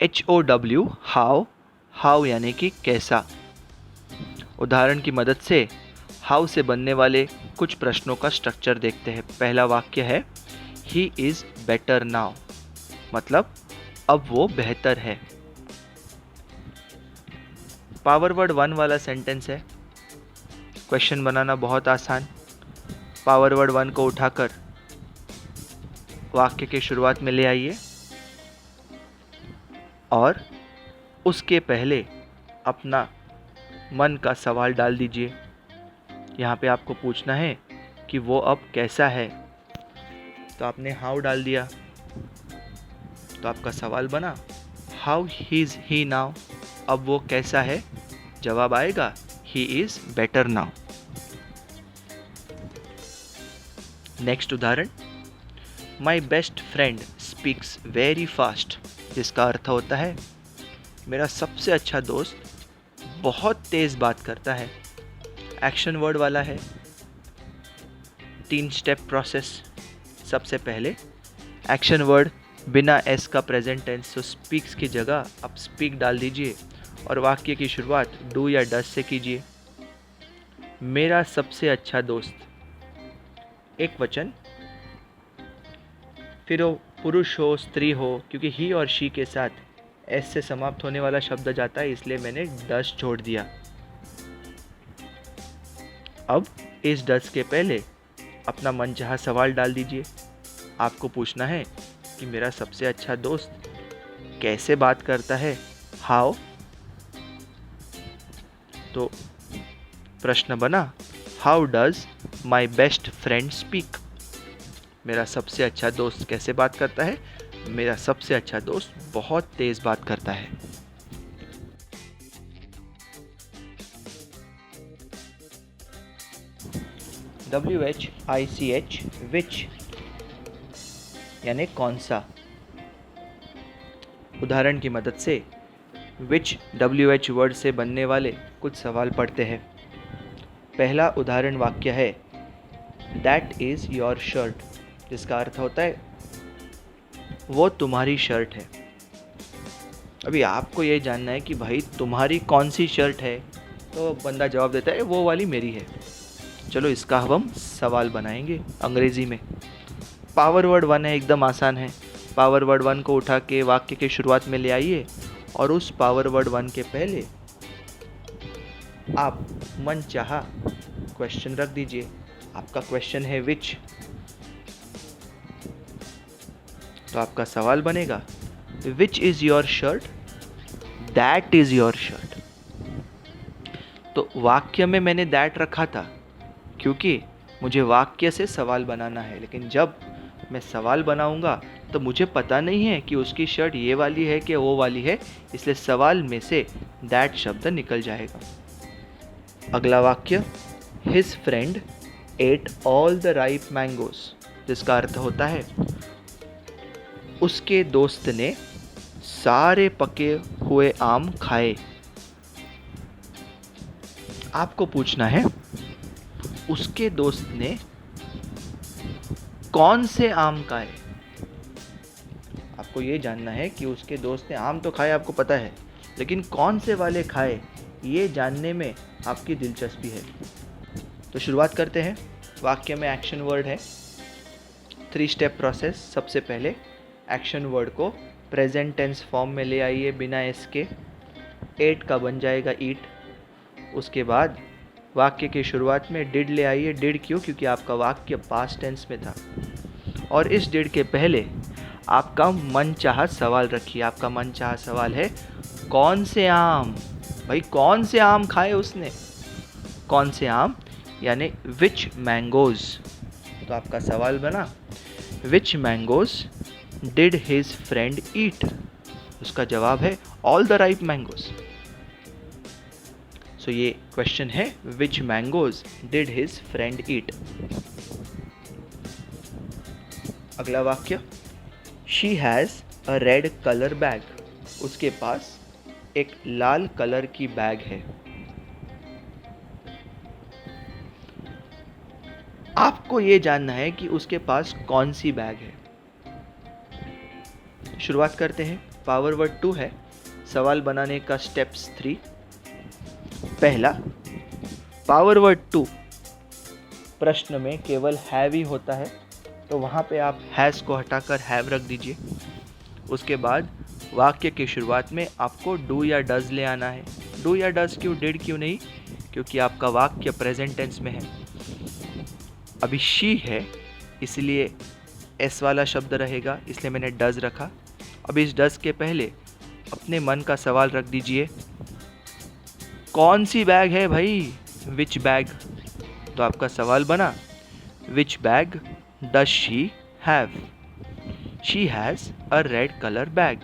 HOW how, how यानी कि कैसा। उदाहरण की मदद से हाउ से बनने वाले कुछ प्रश्नों का स्ट्रक्चर देखते हैं। पहला वाक्य है ही इज़ बेटर नाउ, मतलब अब वो बेहतर है। पावर वर्ड 1 वाला सेंटेंस है। क्वेश्चन बनाना बहुत आसान। पावर वर्ड 1 को उठाकर वाक्य के शुरुआत में ले आइए और उसके पहले अपना मन का सवाल डाल दीजिए। यहाँ पे आपको पूछना है कि वो अब कैसा है, तो आपने हाउ डाल दिया, तो आपका सवाल बना हाउ इज ही नाउ, अब वो कैसा है। जवाब आएगा he is better now. Next उदाहरण, my best friend speaks very fast, जिसका अर्थ होता है मेरा सबसे अच्छा दोस्त बहुत तेज बात करता है। एक्शन वर्ड वाला है। 3 स्टेप प्रोसेस। सबसे पहले एक्शन वर्ड बिना एस का प्रेजेंट टेंस, तो स्पीक्स की जगह आप स्पीक डाल दीजिए और वाक्य की शुरुआत डू या डस से कीजिए। मेरा सबसे अच्छा दोस्त, एक वचन, फिर वो पुरुष हो स्त्री हो, क्योंकि ही और शी के साथ एस से समाप्त होने वाला शब्द जाता है, इसलिए मैंने डस जोड़ दिया। अब इस डस के पहले अपना मनचाहा सवाल डाल दीजिए। आपको पूछना है कि मेरा सबसे अच्छा दोस्त कैसे बात करता है, हाउ। तो प्रश्न बना how does my best friend speak, मेरा सबसे अच्छा दोस्त कैसे बात करता है। मेरा सबसे अच्छा दोस्त बहुत तेज बात करता है। WHICH which यानी कौन सा। उदाहरण की मदद से which WH वर्ड से बनने वाले कुछ सवाल पढ़ते हैं। पहला उदाहरण वाक्य है दैट इज़ योर शर्ट, जिसका अर्थ होता है वो तुम्हारी शर्ट है। अभी आपको ये जानना है कि भाई तुम्हारी कौन सी शर्ट है, तो बंदा जवाब देता है वो वाली मेरी है। चलो इसका हम सवाल बनाएंगे अंग्रेज़ी में। पावर वर्ड 1 है, एकदम आसान है। पावर वर्ड 1 को उठा के वाक्य के शुरुआत में ले आइए और उस पावर वर्ड 1 के पहले आप मन चाहा क्वेश्चन रख दीजिए। आपका क्वेश्चन है विच, तो आपका सवाल बनेगा which is your shirt, that is your shirt. तो वाक्य में मैंने दैट रखा था क्योंकि मुझे वाक्य से सवाल बनाना है, लेकिन जब मैं सवाल बनाऊंगा तो मुझे पता नहीं है कि उसकी शर्ट ये वाली है कि वो वाली है, इसलिए सवाल में से दैट शब्द निकल जाएगा। अगला वाक्य his friend at all the ripe mangoes, जिसका अर्थ होता है उसके दोस्त ने सारे पके हुए आम खाए। आपको पूछना है उसके दोस्त ने कौन से आम खाए। आपको ये जानना है कि उसके दोस्त ने आम तो खाए, आपको पता है, लेकिन कौन से वाले खाए ये जानने में आपकी दिलचस्पी है। तो शुरुआत करते हैं। वाक्य में एक्शन वर्ड है। 3 स्टेप प्रोसेस। सबसे पहले एक्शन वर्ड को प्रेजेंट टेंस फॉर्म में ले आइए बिना एस के। एट का बन जाएगा ईट। उसके बाद वाक्य की शुरुआत में डिड ले आइए। डिड क्यों? क्योंकि आपका वाक्य पास्ट टेंस में था। और इस डिड के पहले आपका मनचाहा सवाल रखिए। आपका मनचाहा सवाल है कौन से आम। भाई कौन से आम खाए उसने, कौन से आम, यानी विच मैंगोज। तो आपका सवाल बना विच मैंगोज डिड हिज फ्रेंड ईट। उसका जवाब है ऑल द राइप मैंगोज। सो ये क्वेश्चन है विच मैंगोज डिड हिज फ्रेंड ईट। अगला वाक्य she has a red colour bag. उसके पास एक लाल कलर की बैग है। आपको ये जानना है कि उसके पास कौन सी बैग है। शुरुआत करते हैं। पावर वर्ड 2 है। सवाल बनाने का स्टेप्स 3। पहला, पावर वर्ड 2 प्रश्न में केवल हैव ही होता है, तो वहाँ पे आप हैज़ को हटाकर हैव रख दीजिए। उसके बाद वाक्य की शुरुआत में आपको डू या डज ले आना है। डू या डज क्यों, डिड क्यों नहीं? क्योंकि आपका वाक्य प्रेजेंट टेंस में है। अभी शी है, इसलिए एस वाला शब्द रहेगा, इसलिए मैंने डज रखा। अब इस डज के पहले अपने मन का सवाल रख दीजिए, कौन सी बैग है भाई? Which bag? तो आपका सवाल बना, which bag does she have? She has a red colour bag.